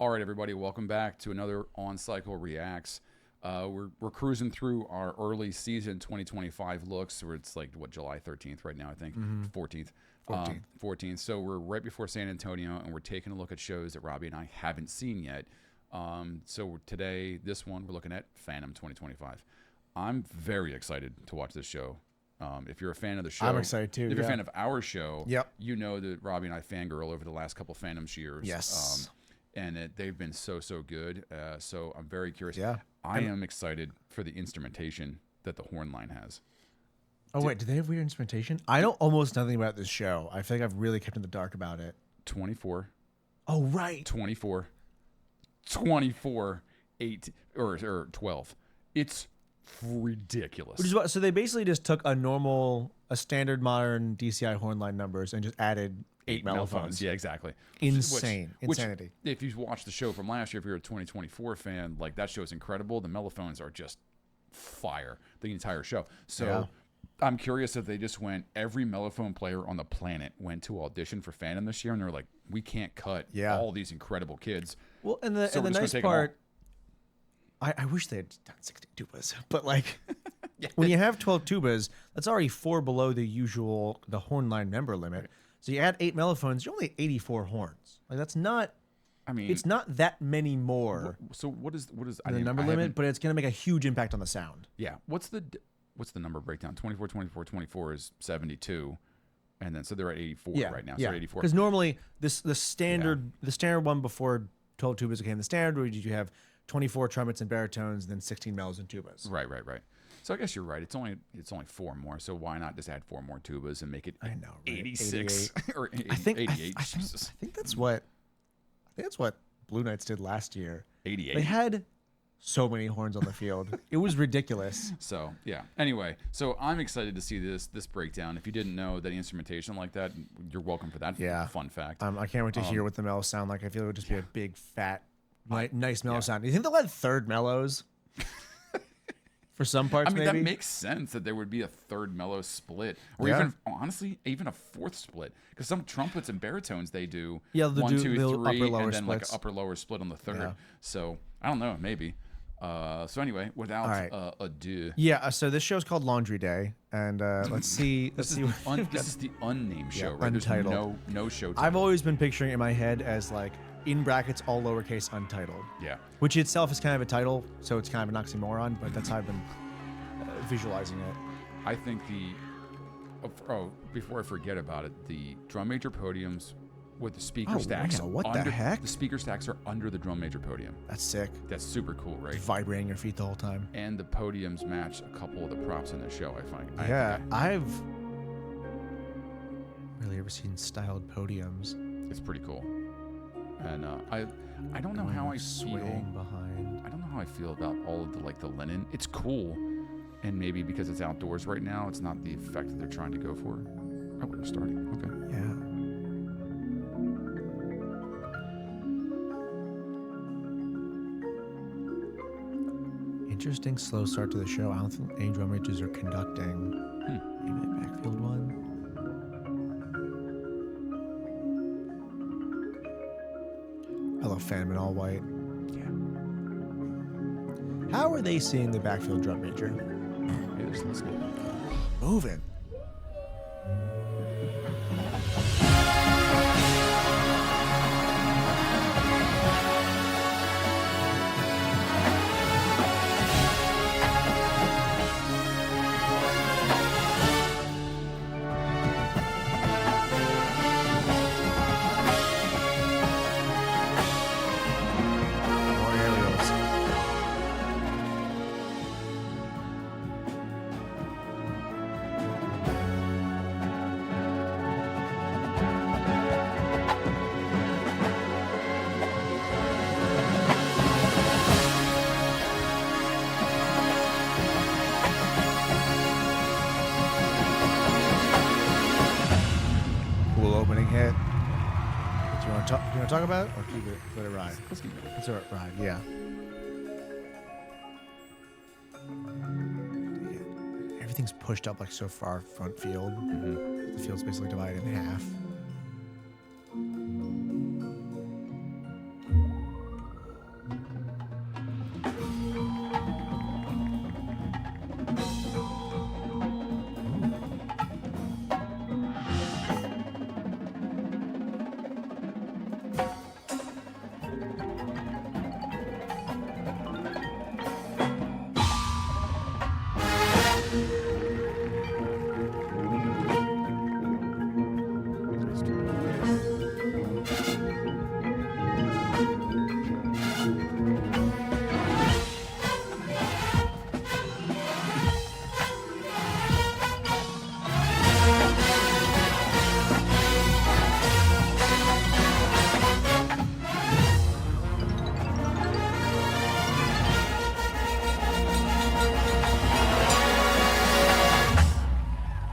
All right, everybody, welcome back to another On Cycle Reacts. We're cruising through our early season 2025 looks, where it's like, what, July 13th right now, I think? 14th. 14th. So we're right before San Antonio, and we're taking a look at shows that Robbie and I haven't seen yet. So today, this one, we're looking at Phantom 2025. I'm very excited to watch this show. If you're a fan of the show, I'm excited too. If you're a fan of our show, Yep. you know that Robbie and I fangirl over the last couple Phantom years. Yes. And they've been so good. So I'm very curious. Yeah. I am excited for the instrumentation that the horn line has. Oh, wait, do they have weird instrumentation? I know almost nothing about this show. I feel like I've really kept in the dark about it. 24. Oh, right. 24. 8 or 12. It's ridiculous. Which is what, so they basically just took a standard modern DCI horn line numbers and just added 8 mellophones. Yeah, exactly. Insane. Insanity. If you've watched the show from last year, if you're a 2024 fan, like, that show is incredible. The mellophones are just fire the entire show. So Yeah. I'm curious if they just went, every mellophone player on the planet went to audition for Phantom this year, and they're like, we can't cut all these incredible kids. Well, and the nice part, I wish they had done 16 tubas, but like when you have 12 tubas, that's already 4 below the horn line member limit. So you add 8 mellophones, you're only at 84 horns. Like, that's not. I mean, it's not that many more. So what is the number limit? But it's going to make a huge impact on the sound. Yeah. What's the number breakdown? 24, 24, 24 is 72, and then so they're at 84 right now. So they're 84. Because normally the standard one before 12 tubas became the standard, where you have 24 trumpets and baritones, and then 16 mellows and tubas. Right. So I guess you're right. It's only 4 more. So why not just add 4 more tubas and make it 86 or 88? I think that's what Blue Knights did last year. 88. They had so many horns on the field. It was ridiculous. So yeah. Anyway, so I'm excited to see this breakdown. If you didn't know that instrumentation like that, you're welcome for that. Fun fact. I can't wait to hear what the mellows sound like. I feel it would just be a big fat, nice mellow sound. Do you think they'll add third mellows? For some parts, I mean, maybe? that makes sense that there would be a third mellow split, or even, honestly, even a fourth split. Because some trumpets and baritones, they do 1, 2, 3, and then like an upper lower split on the third. Yeah. So I don't know, maybe. So anyway, without ado. Yeah. So this show is called Laundry Day, and let's see. This is the unnamed show, right? Untitled. There's no show title. I've always been picturing it in my head as like, in brackets, all lowercase, untitled. Yeah. Which itself is kind of a title, so it's kind of an oxymoron, but that's how I've been visualizing it. I think before I forget about it, the drum major podiums with the speaker stacks. Wow, what the heck? The speaker stacks are under the drum major podium. That's sick. That's super cool, right? Vibrating your feet the whole time. And the podiums match a couple of the props in the show, I find. I've really ever seen styled podiums. It's pretty cool. And I don't know how I feel behind. I don't know how I feel about all of the linen. It's cool, and maybe because it's outdoors right now, it's not the effect that they're trying to go for. Oh, we're starting. Okay. Yeah. Interesting slow start to the show. I don't think any drum majors are conducting. Maybe the backfield one. I love Phantom in all white. Yeah. How are they seeing the backfield drum major? Hey, there's listening. Moving. Opening hit. Do you want to talk about it, or keep it? Let it ride. Let's keep it. Let's let it ride. Yeah. Everything's pushed up like so far front field. The field's basically divided in half.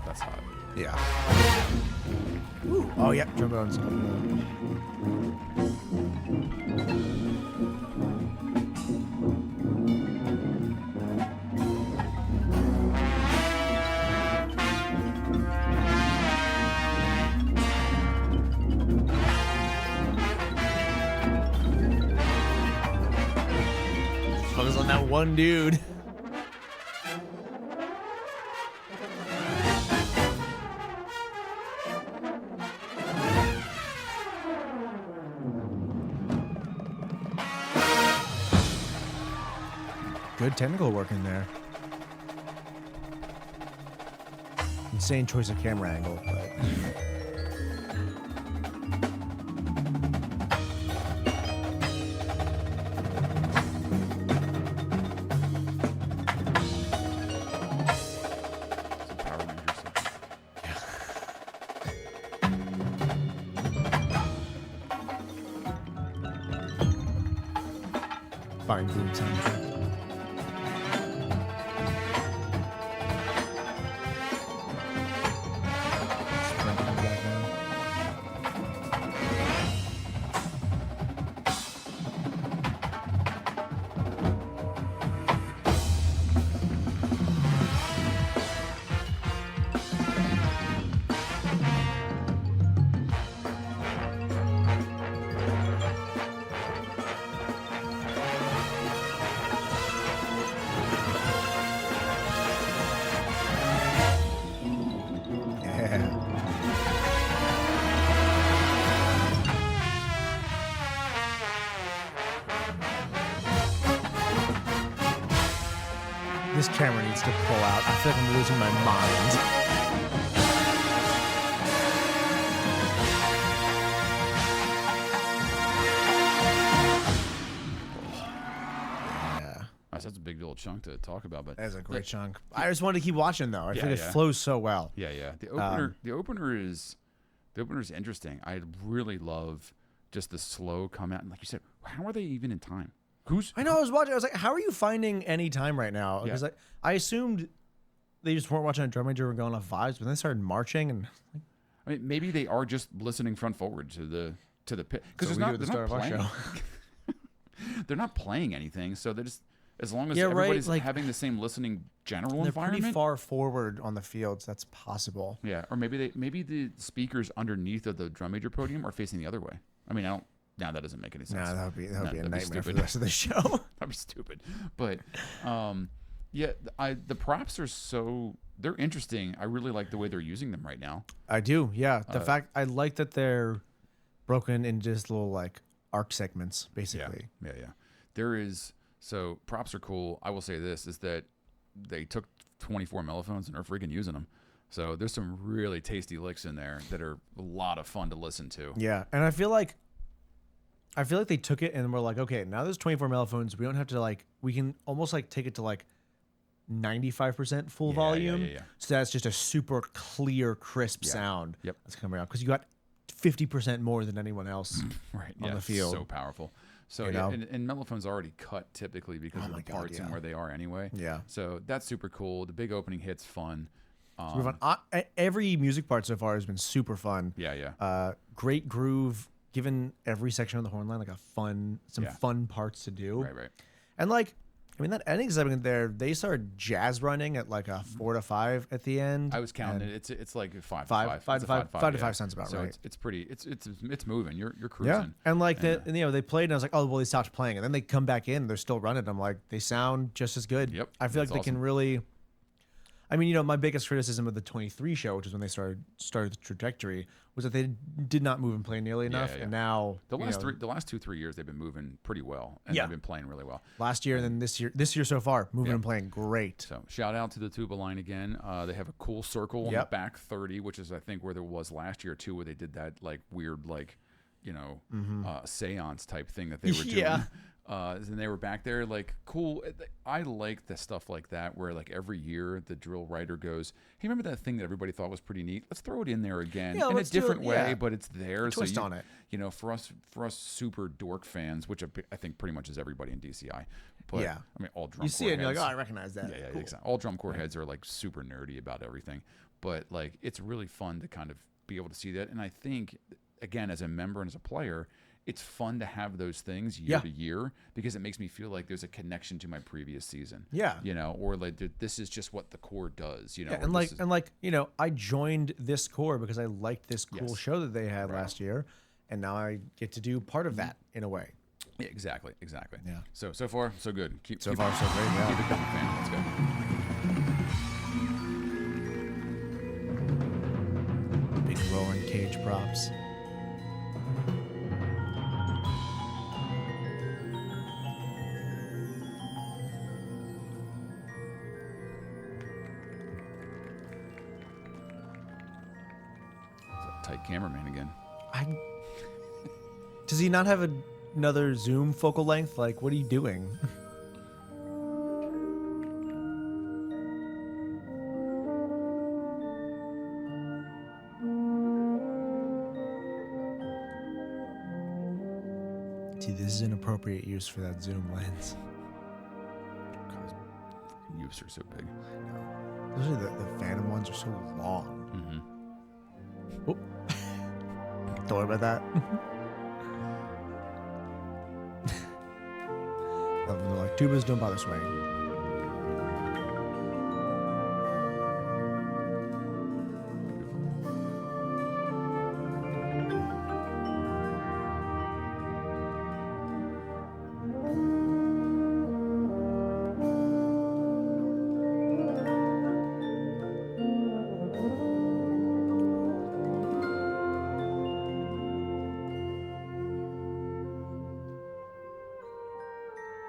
That's hot. Yeah. Ooh. Oh yeah, trombones. Focus on that one dude. Good technical work in there. Insane choice of camera angle, but Some Power Rangers. fine food soundtrack. Sprinkle in the background. Yeah. This camera needs to pull out. I feel like I'm losing my mind. Yeah. That's a big old chunk to talk about, but That's a great chunk. I just wanted to keep watching though. I Yeah, think it yeah. flows so well. yeah. The opener is interesting. I really love just the slow come out, and like you said, how are they even in time? I know. I was watching. I was like, "How are you finding any time right now?" Because Yeah. I assumed they just weren't watching a drum major and going off vibes, but then they started marching and I mean, maybe they are just listening front forward to the pit because So we do at the start of our playing. They're not playing anything, so they're just as long as Yeah, right, everybody's like- having the same listening general they're environment. pretty far forward on the field, so that's possible. Yeah, or maybe the speakers underneath of the drum major podium are facing the other way. I mean, I don't. Now that doesn't make any sense. Nah, that would be a that'd be nightmare for stupid. the rest of the show. That'd be stupid. But yeah, the props are they're interesting. I really like the way they're using them right now. I do, yeah. The fact I like that they're broken in just little like arc segments, basically. Yeah. There is props are cool. I will say this is that they took 24 mellophones and are freaking using them. So there's some really tasty licks in there that are a lot of fun to listen to. Yeah, and I feel like they took it and we're like, okay, now there's 24 mellophones. We don't have to we can almost take it to 95% full volume. Yeah. So that's just a super clear, crisp sound. Yep. That's coming out because you got 50% more than anyone else Right. on the field. So powerful. So You yeah, know? and mellophones already cut typically because of the parts and where they are anyway. Yeah. So that's super cool. The big opening hit's fun. Super fun. Every music part so far has been super fun. Yeah. Great groove. Given every section of the horn line some Yeah. fun parts to do. Right. And that ending segment there, they started jazz running at a 4 to 5 at the end. I was counting it. It's like 5 to 5. Five It's to a 5 to yeah. 5 sounds about so right. It's pretty. It's moving. You're cruising. Yeah, and they played, and I was like, oh well, they stopped playing, and then they come back in, they're still running. I'm like, they sound just as good. Yep, I feel like that's they can awesome. really. I mean, my biggest criticism of the 23 show, which is when they started the trajectory, was that they did not move and play nearly enough. And now the last 2-3 years they've been moving pretty well, and they've been playing really well. Last year and then this year so far, moving and playing great. So shout out to the tuba line again. They have a cool circle on the back 30, which is I think where there was last year too, where they did that like weird seance type thing that they were doing. And they were back there like cool. I like the stuff like that where like every year the drill writer goes, hey, remember that thing that everybody thought was pretty neat? Let's throw it in there again in a different way, but it's there. A twist on it. For us super dork fans, which I think pretty much is everybody in DCI. But I mean, all drum. You see corps it and you're heads, like, oh, I recognize that. Yeah, cool. Exactly. All drum corps heads are like super nerdy about everything, but like it's really fun to kind of be able to see that. And I think again, as a member and as a player, it's fun to have those things year to year because it makes me feel like there's a connection to my previous season. Yeah. Or like this is just what the Corps does, I joined this Corps because I liked this cool show that they had last year, and now I get to do part of that in a way. Yeah, exactly. Yeah. So far so good. Keep so great. Yeah. Keep it coming, fam. Let's go. Big rolling cage props. Tight cameraman again. Does he not have another zoom focal length? Like, what are you doing? See, this is an appropriate use for that zoom lens. God, use are so big. Especially the Phantom ones are so long. Mm-hmm. Oh. Don't worry about that. They're like, tubas don't bother swaying.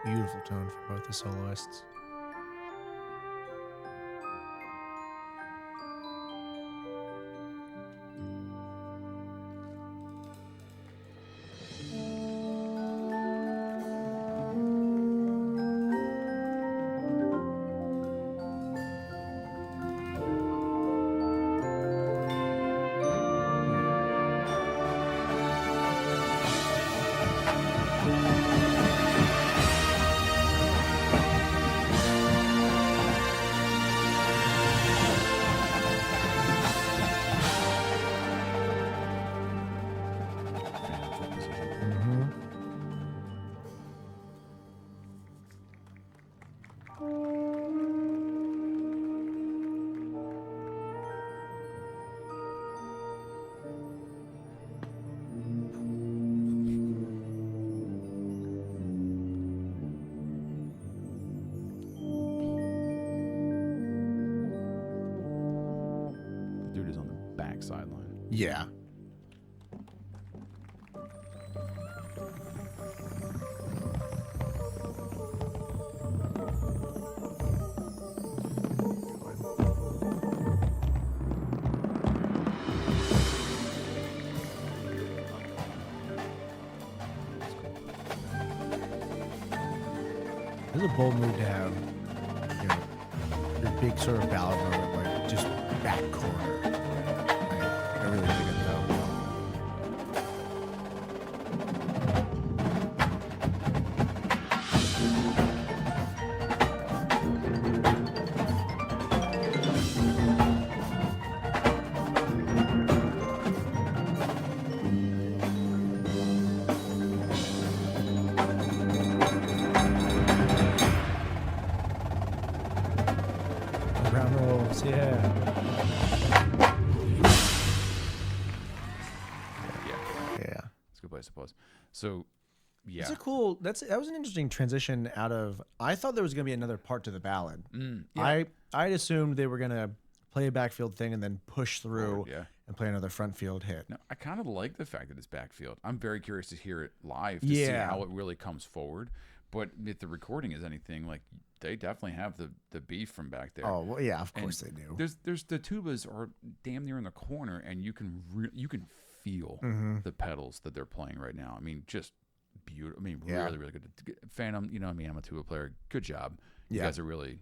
Beautiful tone for both the soloists. Sideline. Yeah. It's a bold move to have, your big sort of ballad moment, like just back corner. I really dig it though. Round rolls, yeah. It's a good place to pause. So, Yeah. That's a cool. That was an interesting transition out of. I thought there was going to be another part to the ballad. Yeah. I'd assumed they were going to play a backfield thing and then push through Yeah. and play another front field hit. No, I kind of like the fact that it's backfield. I'm very curious to hear it live to see how it really comes forward. But if the recording is anything, like they definitely have the beef from back there. Oh well, yeah, of course they do. There's the tubas are damn near in the corner, and you can feel the pedals that they're playing right now. I mean, just beautiful. I mean, really, really good. Phantom, I'm a tuba player. Good job. You guys are really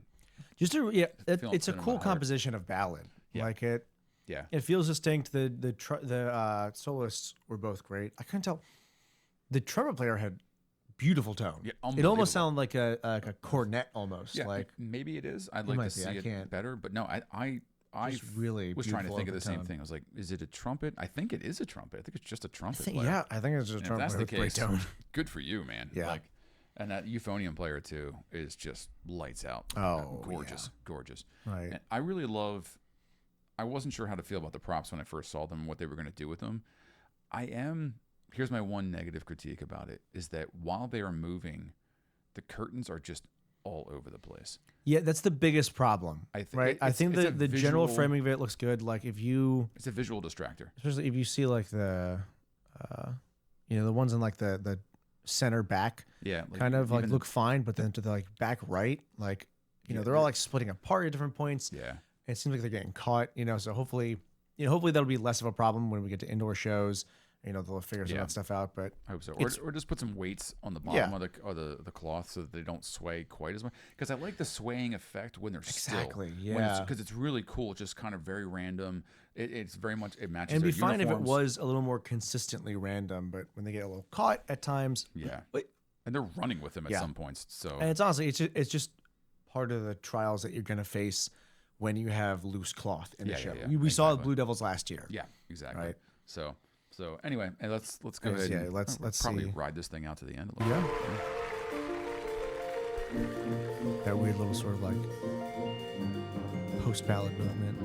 it's a cool composition of ballad. Yeah. Like it. Yeah. It feels distinct. The soloists were both great. I couldn't tell. The trumpet player had beautiful tone. Yeah, it almost sounded like a cornet almost. Yeah, like maybe it is. I'd like to see it better, but no, I really was trying to think of the same tone. thing. I was like, is it a trumpet? I think it is a trumpet. I think it's just a trumpet player. Yeah, I think it's just a trumpet. If that's the player case, with great tone. good for you, man. Yeah. Like, and that euphonium player too is just lights out. Oh, gorgeous. Right. And I really love. I wasn't sure how to feel about the props when I first saw them, what they were going to do with them. Here's my one negative critique about it, is that while they are moving, the curtains are just all over the place. Yeah, that's the biggest problem. I think right. I think the general framing of it looks good. Like it's a visual distractor, especially if you see like the ones in like the center back, like kind of like look fine, but then to the like back right, like they're all like splitting apart at different points. Yeah, and it seems like they're getting caught. So hopefully that'll be less of a problem when we get to indoor shows. They'll figure some of that stuff out, but I hope so. Or just put some weights on the bottom of the cloth so that they don't sway quite as much. Because I like the swaying effect when they're still. Yeah. Because it's really cool. It's just kind of very random. It's very much, it matches and their it'd be fine if it uniforms. was a little more consistently random, but when they get a little caught at times. Yeah. And they're running with them at some points. So. And it's honestly, it's just part of the trials that you're going to face when you have loose cloth in the show. We saw the Blue Devils last year. Yeah, exactly. Right. So anyway, let's go ahead. Yeah, let's probably see. ride this thing out to the end. Yeah. That weird little sort of like post ballad movement.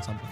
Something.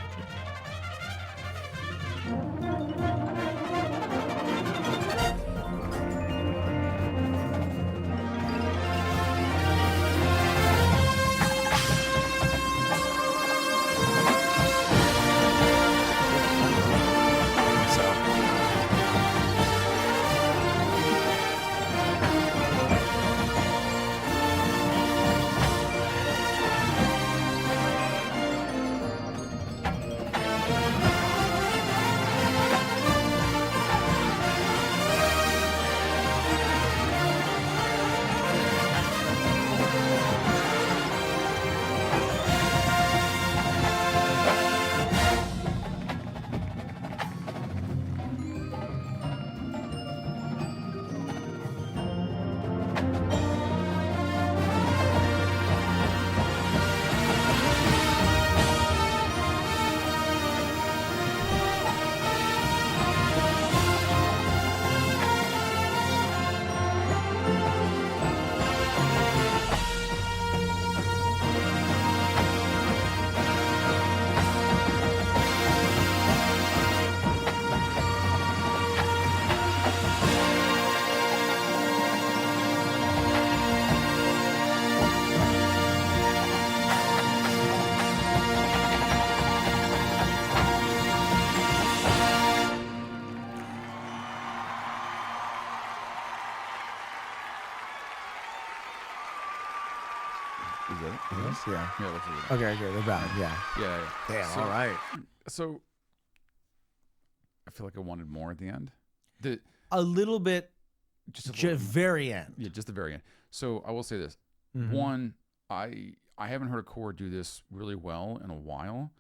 Is that it? Yeah. Yeah, let's do it. Okay, they're back. Yeah. Yeah. Damn. So- All right. So I feel like I wanted more at the end. A little bit. Just a Just little, very end. yeah, just the very end. So I will say this: Mhm. one, I haven't heard a core do this really well in a while,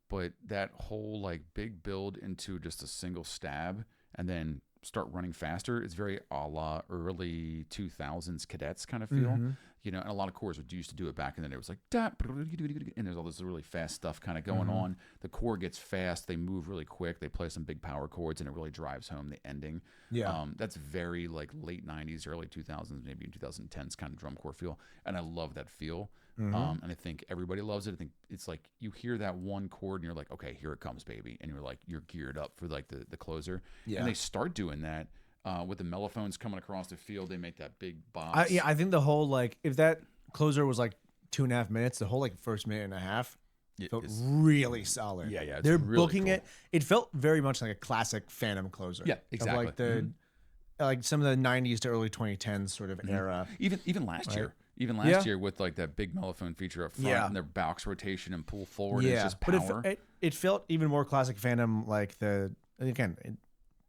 but that whole like big build into just a single stab and then start running faster, it's very a la early 2000s cadets kind of feel. Mhm. And a lot of cores would used to do it back in the day. It was like, and there's all this really fast stuff kind of going on. The core gets fast. They move really quick. They play some big power chords, and it really drives home the ending. Yeah. That's very like late 90s, early 2000s, maybe 2010s kind of drum corps feel. And I love that feel. And I think everybody loves it. I think it's like you hear that one chord and you're like, okay, here it comes, baby. And you're geared up for like the closer. Yeah. And they start doing that with the mellophones coming across the field. They make that big box. I think the whole, like, if that closer was like 2.5 minutes, the whole like first minute and a half felt really solid. Yeah. They're really booking cool. it. It felt very much like a classic Phantom closer. Yeah, exactly. Of like the like some of the 90s to early 2010s sort of era. Even last year. Even last year with like that big mellophone feature up front and their box rotation and pull forward. It's just power. But it felt even more classic Phantom, like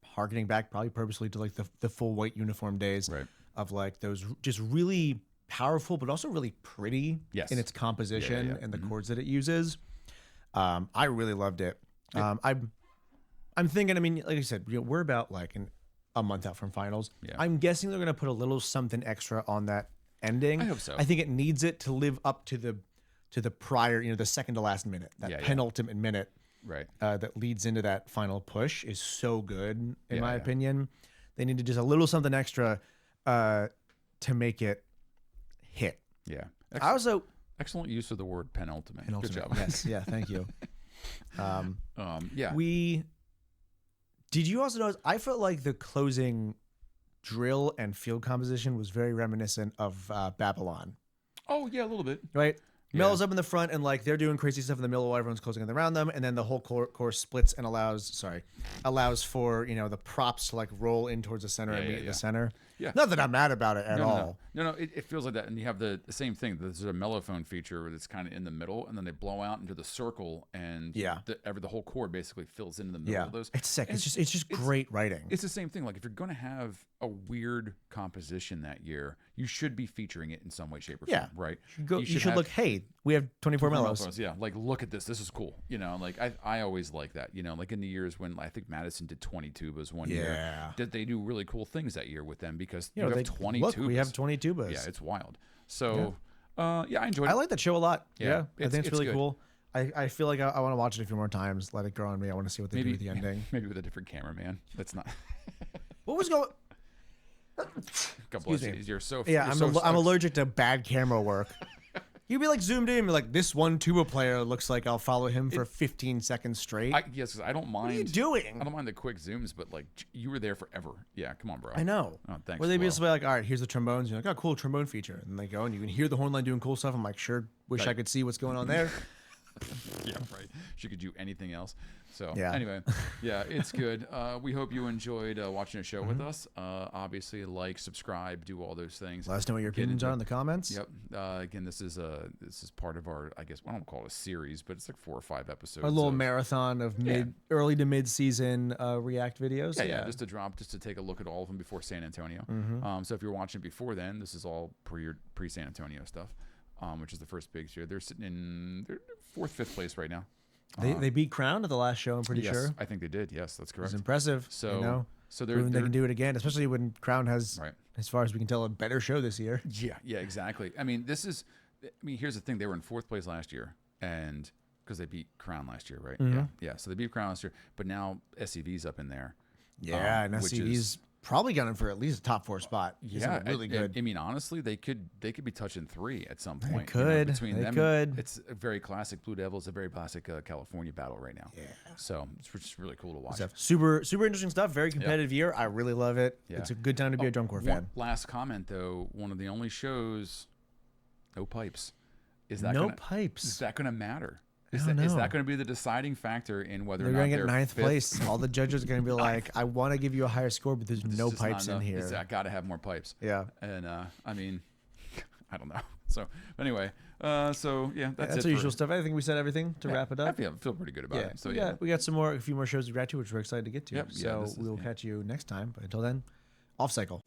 harkening back probably purposely to like the full white uniform days of like those just really powerful, but also really pretty in its composition and the chords that it uses. I really loved it. I'm thinking, I mean, like I said, we're about like a month out from finals. Yeah. I'm guessing they're going to put a little something extra on that ending. I hope so. I think it needs it to live up to the prior, the second to last minute, that penultimate minute. Right. That leads into that final push is so good, in my opinion. They need to just a little something extra to make it hit. Yeah. I also excellent use of the word penultimate. Good job. Yes. Yeah. Thank you. Yeah. Did you also notice? I felt like the closing drill and field composition was very reminiscent of Babylon. Oh yeah, a little bit. Right. Mel's up in the front and like they're doing crazy stuff in the middle while everyone's closing in around them, and then the whole course splits and allows for the props to like roll in towards the center and meet the center. Yeah. Not that I'm mad about it at all. No. It feels like that, and you have the same thing. There's a mellophone feature where it's kind of in the middle, and then they blow out into the circle, and the whole chord basically fills into the middle of those. It's sick. It's just great writing. It's the same thing. Like if you're going to have a weird composition that year, you should be featuring it in some way, shape, or form. Right? You should look. Hey, we have 24 mellows. Yeah, like look at this. This is cool. Like I always like that. Like in the years when I think Madison did 20 tubas one year. Did they do really cool things that year with them because you have 20 tubas. We have 20 tubas. Yeah, it's wild. So I enjoyed it. I like that show a lot. Yeah, I think it's really good. cool. I feel like I want to watch it a few more times. Let it grow on me. I want to see what they do with the ending. Maybe with a different cameraman. That's not. What was going? Excuse me. You're so. I'm allergic to bad camera work. You'd be like zoomed in, like this one tuba player looks like I'll follow him for 15 seconds straight. Yes, because I don't mind. What are you doing? I don't mind the quick zooms, but like you were there forever. Yeah, come on, bro. I know. Oh, thanks. Where they'd be just like, all right, here's the trombones. You're like, oh, cool trombone feature. And they go and you can hear the horn line doing cool stuff. I'm like, sure, wish I could see what's going on there. Yeah, right. She could do anything else. So yeah. Anyway, yeah, it's good. We hope you enjoyed watching the show with us. Obviously, like, subscribe, do all those things. Let us know what your opinions are in the comments. Yep. Again, this is part of our, I guess, I don't call it a series, but it's like 4 or 5 episodes. Our little marathon of early to mid season React videos. Yeah, just to take a look at all of them before San Antonio. So if you're watching before then, this is all pre San Antonio stuff. Which is the first big year. They're sitting in 4th, 5th place right now. They beat Crown at the last show, I'm pretty sure. I think they did. Yes, that's correct. It was impressive. So they can do it again, especially when Crown has, as far as we can tell, a better show this year. Yeah, exactly. I mean, here's the thing. They were in 4th place last year, and because they beat Crown last year, right? Yeah. So they beat Crown last year, but now SCV's up in there. Yeah, and SCV's probably gunning for at least a top 4 spot. Yeah, really good. I mean, honestly, they could be touching 3 at some point. They could. Between them, could. It's a very classic Blue Devils, a very classic California battle right now. Yeah. So it's just really cool to watch. Super interesting stuff. Very competitive year. I really love it. Yeah. It's a good time to be a drum corps fan. Last comment though, one of the only shows, no pipes. Is that going to matter? Is that going to be the deciding factor in whether they're or not going to get 9th 5th? place? All the judges are going to be like, I want to give you a higher score, but there's no pipes in here. I got to have more pipes. Yeah. And I mean, I don't know. So anyway, that's the usual stuff. I think we said everything to wrap it up. I feel pretty good about it. So we got a few more shows to react to, which we're excited to get to. Yep. So we will catch you next time. But until then, off cycle.